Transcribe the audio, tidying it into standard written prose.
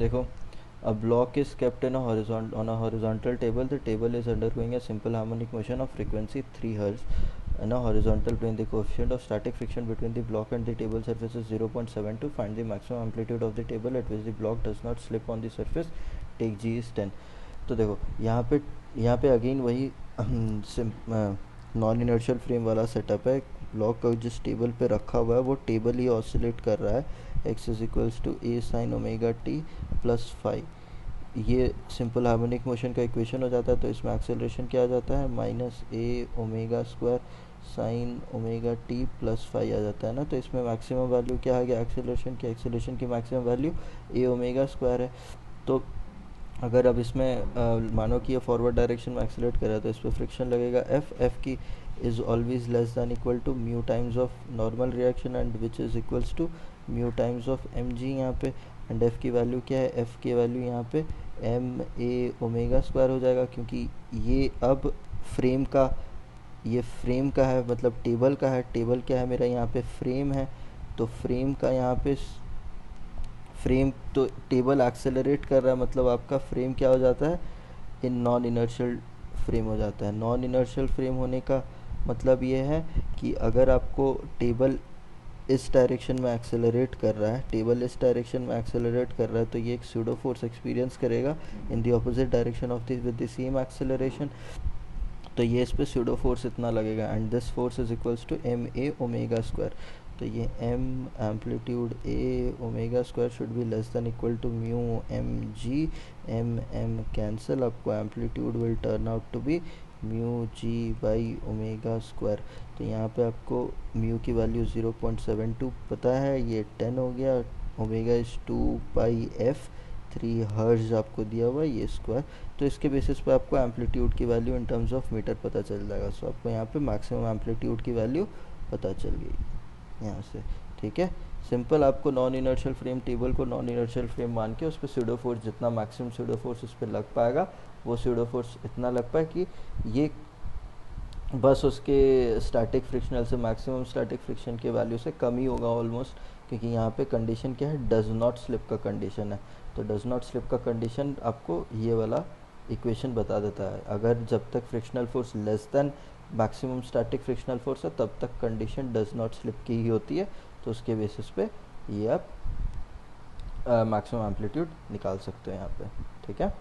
देखो, a block is kept in a on a horizontal table. The table is undergoing a simple harmonic motion of frequency 3 Hz in a horizontal plane. The coefficient of static friction between the block and the table surface is 0.72. Find the maximum amplitude of the table at which the block does not slip on the surface. Take G is 10. तो देखो यहाँ पे again वही non inertial frame वाला setup है. Block का जिस table पे रखा हुआ है वो टेबल ही ऑसिलेट कर रहा है. x is equals to a sine omega T plus five. ये सिंपल हार्मोनिक मोशन का इक्वेशन हो जाता है. तो इसमें एक्सेलरेशन क्या आ जाता है, minus A omega square sine omega T plus five आ जाता है ना. तो इसमें मैक्सिमम वैल्यू क्या आ गया एक्सेलरेशन की मैक्सिमम वैल्यू ए ओमेगा स्क्वायर है. तो अगर अब इसमें मानो कि ये फॉरवर्ड डायरेक्शन में एक्सेलरेट कर रहा है तो इस पर फ्रिक्शन लगेगा एफ की is always less than equal to mu times of normal reaction and which is equals to mu times of m g यहाँ पे. एंड एफ़ की वैल्यू क्या है, एफ़ की वैल्यू यहाँ पे एम ए ओमेगा स्क्वायर हो जाएगा, क्योंकि ये अब फ्रेम का है, मतलब टेबल का है. टेबल क्या है मेरा, यहाँ पे फ्रेम है. तो फ्रेम का यहाँ पे फ्रेम तो टेबल एक्सेलरेट कर रहा है, मतलब आपका फ्रेम क्या हो जाता है, इन नॉन इनर्शियल फ्रेम हो जाता है. नॉन इनर्शियल फ्रेम होने का मतलब ये है कि अगर आपको टेबल इस डायरेक्शन में एक्सेलरेट कर रहा है तो ये एक स्यूडो फोर्स एक्सपीरियंस करेगा in the opposite direction of this with the same acceleration. तो ये इस पर स्यूडो फोर्स इतना लगेगा and this force is equals to M A omega square. तो ये M amplitude A omega square should be less than equal to mu M G. M cancel, आपको amplitude will turn out to be mu G by omega square. तो यहाँ पे आपको mu की value 0.72 पता है, ये 10 हो गया. ओमेगा इज 2 पाई एफ 3 हर्ज आपको दिया हुआ ये स्क्वायर. तो इसके बेसिस पे आपको एम्पलीट्यूड की value in terms of metre पता चल जाएगा. सो आपको यहाँ पे मैक्सिमम एम्पलीट्यूड की वैल्यू पता चल गई यहाँ से. ठीक है, सिंपल. आपको नॉन इनर्शियल फ्रेम टेबल को नॉन इनर्शियल फ्रेम मान के उस पर स्यूडो फोर्स, जितना मैक्सिमम स्यूडो फोर्स उस पर लग पाएगा वो स्यूडो फोर्स इतना लग पाए कि ये बस उसके स्टैटिक फ्रिक्शनल से मैक्सिमम स्टैटिक फ्रिक्शन के वैल्यू से कम ही होगा ऑलमोस्ट, क्योंकि यहाँ पे कंडीशन क्या है, डज नॉट स्लिप का कंडीशन है. तो डज नॉट स्लिप का कंडीशन आपको ये वाला इक्वेशन बता देता है. अगर जब तक frictional force less than maximum static frictional force है तब तक कंडीशन डज नॉट स्लिप की ही होती है. तो उसके बेसिस पे ये आप मैक्सिमम एम्पलीट्यूड निकाल सकते हो यहाँ पे. ठीक है.